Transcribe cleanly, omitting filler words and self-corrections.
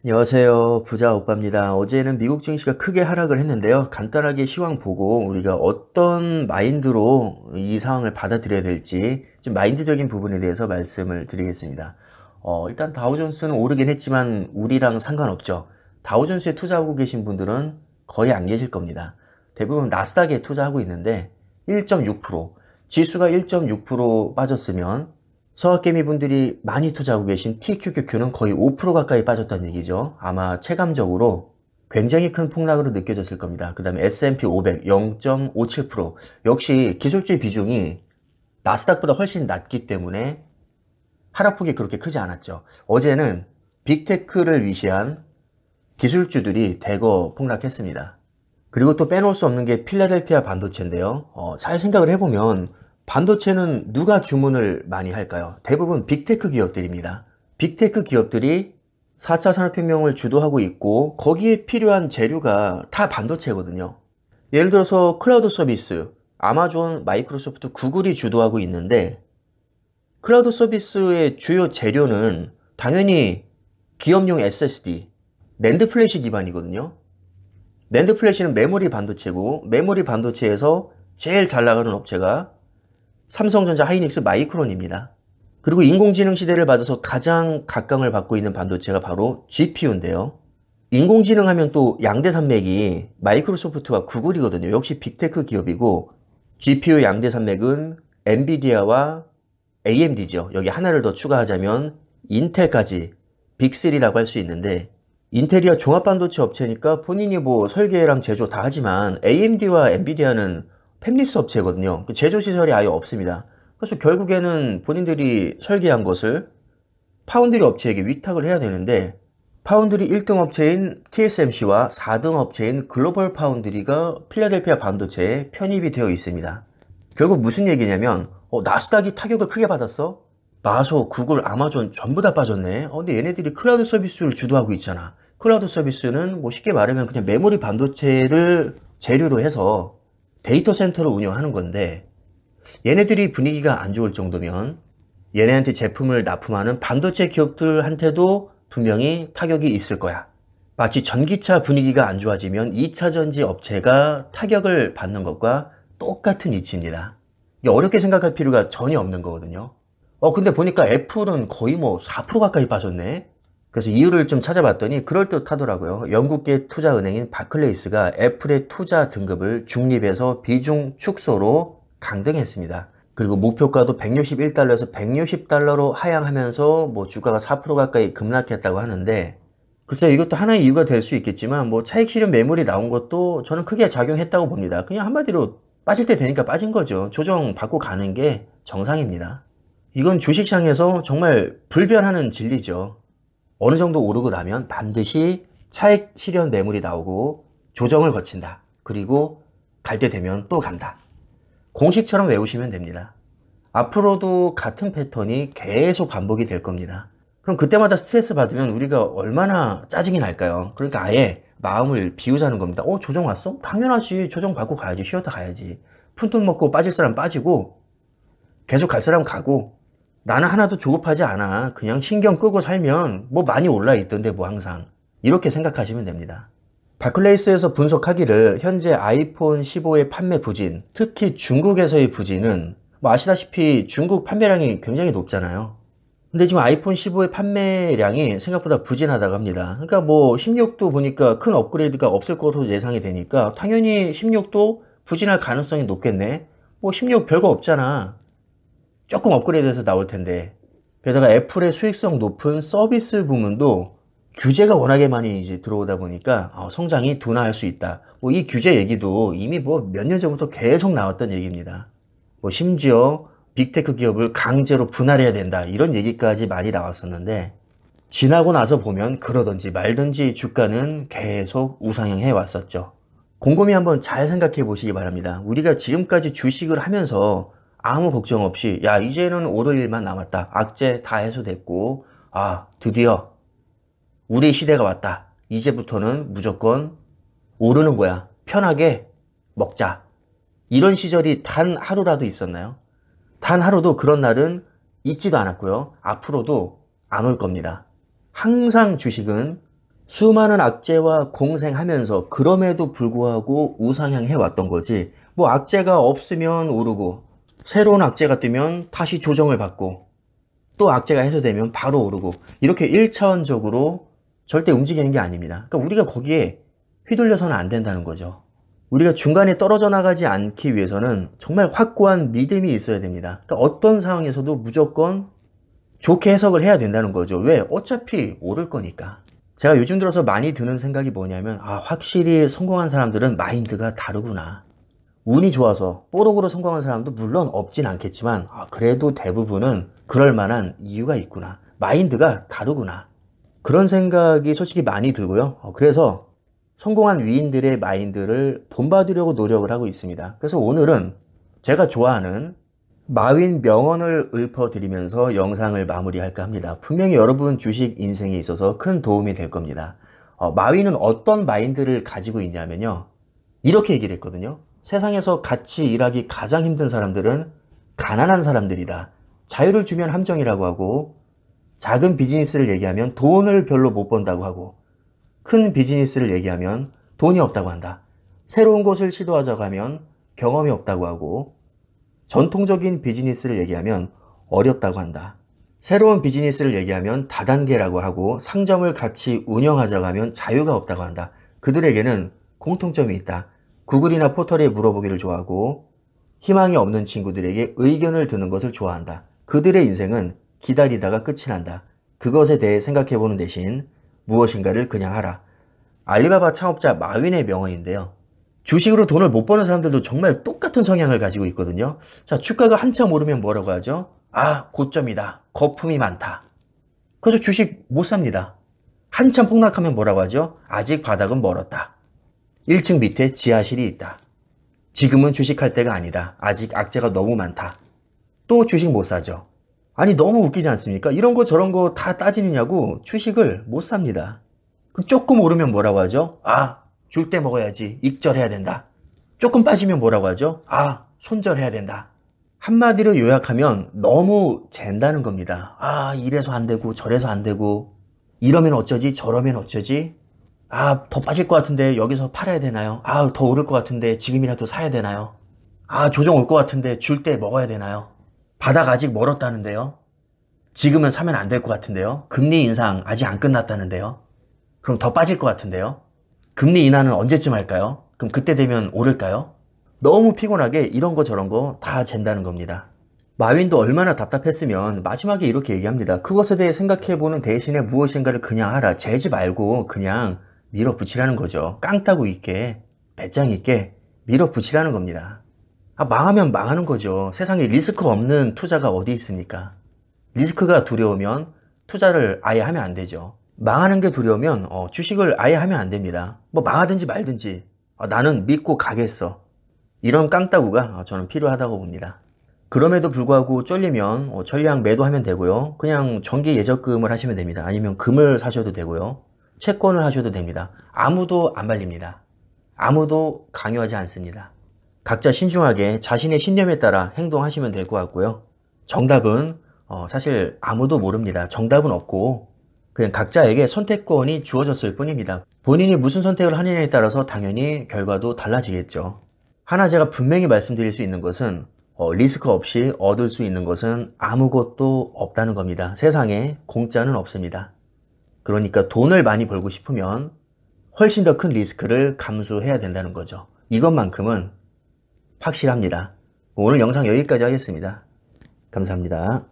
안녕하세요. 부자 오빠입니다. 어제는 미국 증시가 크게 하락을 했는데요. 간단하게 시황 보고 우리가 어떤 마인드로 이 상황을 받아들여야 될지 좀 마인드적인 부분에 대해서 말씀을 드리겠습니다. 일단 다우존스는 오르긴 했지만 우리랑 상관없죠. 다우존스에 투자하고 계신 분들은 거의 안 계실 겁니다. 대부분 나스닥에 투자하고 있는데 1.6%, 지수가 1.6% 빠졌으면 서학개미 분들이 많이 투자하고 계신 TQQQ는 거의 5% 가까이 빠졌다는 얘기죠. 아마 체감적으로 굉장히 큰 폭락으로 느껴졌을 겁니다. 그 다음에 S&P 500 0.57%. 역시 기술주의 비중이 나스닥보다 훨씬 낮기 때문에 하락폭이 그렇게 크지 않았죠. 어제는 빅테크를 위시한 기술주들이 대거 폭락했습니다. 그리고 또 빼놓을 수 없는 게 필라델피아 반도체인데요. 잘 생각을 해보면 반도체는 누가 주문을 많이 할까요? 대부분 빅테크 기업들입니다. 빅테크 기업들이 4차 산업혁명을 주도하고 있고 거기에 필요한 재료가 다 반도체거든요. 예를 들어서 클라우드 서비스, 아마존, 마이크로소프트, 구글이 주도하고 있는데 클라우드 서비스의 주요 재료는 당연히 기업용 SSD, 낸드 플래시 기반이거든요. 낸드 플래시는 메모리 반도체고 메모리 반도체에서 제일 잘 나가는 업체가 삼성전자, 하이닉스, 마이크론입니다. 그리고 인공지능 시대를 받아서 가장 각광을 받고 있는 반도체가 바로 GPU인데요. 인공지능 하면 또 양대 산맥이 마이크로소프트와 구글이거든요. 역시 빅테크 기업이고 GPU 양대 산맥은 엔비디아와 AMD죠. 여기 하나를 더 추가하자면 인텔까지 빅3라고 할 수 있는데 인텔이야 종합반도체 업체니까 본인이 뭐 설계랑 제조 다 하지만 AMD와 엔비디아는 팹리스 업체거든요. 제조 시설이 아예 없습니다. 그래서 결국에는 본인들이 설계한 것을 파운드리 업체에게 위탁을 해야 되는데 파운드리 1등 업체인 TSMC와 4등 업체인 글로벌 파운드리가 필라델피아 반도체에 편입이 되어 있습니다. 결국 무슨 얘기냐면 나스닥이 타격을 크게 받았어? 마소, 구글, 아마존 전부 다 빠졌네. 근데 얘네들이 클라우드 서비스를 주도하고 있잖아. 클라우드 서비스는 뭐 쉽게 말하면 그냥 메모리 반도체를 재료로 해서 데이터 센터를 운영하는 건데 얘네들이 분위기가 안 좋을 정도면 얘네한테 제품을 납품하는 반도체 기업들한테도 분명히 타격이 있을 거야. 마치 전기차 분위기가 안 좋아지면 2차전지 업체가 타격을 받는 것과 똑같은 이치입니다. 이게 어렵게 생각할 필요가 전혀 없는 거거든요. 근데 보니까 애플은 거의 뭐 4% 가까이 빠졌네. 그래서 이유를 좀 찾아봤더니 그럴듯하더라고요. 영국계 투자은행인 바클레이스가 애플의 투자 등급을 중립에서 비중 축소로 강등했습니다. 그리고 목표가도 161달러에서 160달러로 하향하면서 뭐 주가가 4% 가까이 급락했다고 하는데 글쎄 이것도 하나의 이유가 될 수 있겠지만 뭐 차익 실현 매물이 나온 것도 저는 크게 작용했다고 봅니다. 그냥 한마디로 빠질 때 되니까 빠진 거죠. 조정 받고 가는 게 정상입니다. 이건 주식시장에서 정말 불변하는 진리죠. 어느 정도 오르고 나면 반드시 차익 실현 매물이 나오고 조정을 거친다. 그리고 갈 때 되면 또 간다. 공식처럼 외우시면 됩니다. 앞으로도 같은 패턴이 계속 반복이 될 겁니다. 그럼 그때마다 스트레스 받으면 우리가 얼마나 짜증이 날까요? 그러니까 아예 마음을 비우자는 겁니다. 조정 왔어? 당연하지. 조정 받고 가야지. 쉬었다 가야지. 푼돈 먹고 빠질 사람 빠지고 계속 갈 사람 가고 나는 하나도 조급하지 않아. 그냥 신경 끄고 살면 뭐 많이 올라 있던데 뭐 항상. 이렇게 생각하시면 됩니다. 바클레이스에서 분석하기를 현재 아이폰 15의 판매 부진, 특히 중국에서의 부진은 뭐 아시다시피 중국 판매량이 굉장히 높잖아요. 근데 지금 아이폰 15의 판매량이 생각보다 부진하다고 합니다. 그러니까 뭐 16도 보니까 큰 업그레이드가 없을 것으로 예상이 되니까 당연히 16도 부진할 가능성이 높겠네. 뭐 16 별거 없잖아. 조금 업그레이드해서 나올 텐데 게다가 애플의 수익성 높은 서비스 부문도 규제가 워낙에 많이 이제 들어오다 보니까 성장이 둔화할 수 있다. 뭐 이 규제 얘기도 이미 뭐 몇 년 전부터 계속 나왔던 얘기입니다. 뭐 심지어 빅테크 기업을 강제로 분할해야 된다. 이런 얘기까지 많이 나왔었는데 지나고 나서 보면 그러든지 말든지 주가는 계속 우상향해 왔었죠. 곰곰이 한번 잘 생각해 보시기 바랍니다. 우리가 지금까지 주식을 하면서 아무 걱정 없이 야 이제는 오를 일만 남았다. 악재 다 해소됐고 드디어 우리 시대가 왔다. 이제부터는 무조건 오르는 거야. 편하게 먹자. 이런 시절이 단 하루라도 있었나요? 단 하루도 그런 날은 있지도 않았고요. 앞으로도 안 올 겁니다. 항상 주식은 수많은 악재와 공생하면서 그럼에도 불구하고 우상향해 왔던 거지. 뭐 악재가 없으면 오르고 새로운 악재가 뜨면 다시 조정을 받고 또 악재가 해소되면 바로 오르고 이렇게 1차원적으로 절대 움직이는 게 아닙니다. 그러니까 우리가 거기에 휘둘려서는 안 된다는 거죠. 우리가 중간에 떨어져 나가지 않기 위해서는 정말 확고한 믿음이 있어야 됩니다. 그러니까 어떤 상황에서도 무조건 좋게 해석을 해야 된다는 거죠. 왜? 어차피 오를 거니까. 제가 요즘 들어서 많이 드는 생각이 뭐냐면 확실히 성공한 사람들은 마인드가 다르구나. 운이 좋아서 뽀록으로 성공한 사람도 물론 없진 않겠지만 그래도 대부분은 그럴 만한 이유가 있구나. 마인드가 다르구나. 그런 생각이 솔직히 많이 들고요. 그래서 성공한 위인들의 마인드를 본받으려고 노력을 하고 있습니다. 그래서 오늘은 제가 좋아하는 마윈 명언을 읊어드리면서 영상을 마무리할까 합니다. 분명히 여러분 주식 인생에 있어서 큰 도움이 될 겁니다. 마윈은 어떤 마인드를 가지고 있냐면요. 이렇게 얘기를 했거든요. 세상에서 같이 일하기 가장 힘든 사람들은 가난한 사람들이다. 자유를 주면 함정이라고 하고 작은 비즈니스를 얘기하면 돈을 별로 못 번다고 하고 큰 비즈니스를 얘기하면 돈이 없다고 한다. 새로운 것을 시도하자고 하면 경험이 없다고 하고 전통적인 비즈니스를 얘기하면 어렵다고 한다. 새로운 비즈니스를 얘기하면 다단계라고 하고 상점을 같이 운영하자고 하면 자유가 없다고 한다. 그들에게는 공통점이 있다. 구글이나 포털에 물어보기를 좋아하고 희망이 없는 친구들에게 의견을 듣는 것을 좋아한다. 그들의 인생은 기다리다가 끝이 난다. 그것에 대해 생각해보는 대신 무엇인가를 그냥 하라. 알리바바 창업자 마윈의 명언인데요. 주식으로 돈을 못 버는 사람들도 정말 똑같은 성향을 가지고 있거든요. 자, 주가가 한참 오르면 뭐라고 하죠? 고점이다. 거품이 많다. 그래서 주식 못 삽니다. 한참 폭락하면 뭐라고 하죠? 아직 바닥은 멀었다. 1층 밑에 지하실이 있다. 지금은 주식할 때가 아니다. 아직 악재가 너무 많다. 또 주식 못 사죠. 아니 너무 웃기지 않습니까? 이런 거 저런 거 다 따지느냐고 주식을 못 삽니다. 조금 오르면 뭐라고 하죠? 줄 때 먹어야지. 익절해야 된다. 조금 빠지면 뭐라고 하죠? 손절해야 된다. 한마디로 요약하면 너무 잰다는 겁니다. 이래서 안 되고 저래서 안 되고 이러면 어쩌지 저러면 어쩌지 더 빠질 것 같은데 여기서 팔아야 되나요? 더 오를 것 같은데 지금이라도 사야 되나요? 조정 올 것 같은데 줄 때 먹어야 되나요? 바닥 아직 멀었다는데요. 지금은 사면 안 될 것 같은데요. 금리 인상 아직 안 끝났다는데요. 그럼 더 빠질 것 같은데요. 금리 인하는 언제쯤 할까요? 그럼 그때 되면 오를까요? 너무 피곤하게 이런 거 저런 거 다 잰다는 겁니다. 마윈도 얼마나 답답했으면 마지막에 이렇게 얘기합니다. 그것에 대해 생각해보는 대신에 무엇인가를 그냥 하라. 재지 말고 그냥 밀어붙이라는 거죠. 깡따구 있게 배짱 있게 밀어붙이라는 겁니다. 망하면 망하는 거죠. 세상에 리스크 없는 투자가 어디 있습니까? 리스크가 두려우면 투자를 아예 하면 안 되죠. 망하는 게 두려우면 주식을 아예 하면 안 됩니다. 뭐 망하든지 말든지 나는 믿고 가겠어. 이런 깡따구가 저는 필요하다고 봅니다. 그럼에도 불구하고 쫄리면 전량 매도하면 되고요. 그냥 정기 예적금을 하시면 됩니다. 아니면 금을 사셔도 되고요. 채권을 하셔도 됩니다. 아무도 안 말립니다. 아무도 강요하지 않습니다. 각자 신중하게 자신의 신념에 따라 행동하시면 될 것 같고요. 정답은 사실 아무도 모릅니다. 정답은 없고 그냥 각자에게 선택권이 주어졌을 뿐입니다. 본인이 무슨 선택을 하느냐에 따라서 당연히 결과도 달라지겠죠. 하나 제가 분명히 말씀드릴 수 있는 것은 리스크 없이 얻을 수 있는 것은 아무것도 없다는 겁니다. 세상에 공짜는 없습니다. 그러니까 돈을 많이 벌고 싶으면 훨씬 더 큰 리스크를 감수해야 된다는 거죠. 이것만큼은 확실합니다. 오늘 영상 여기까지 하겠습니다. 감사합니다.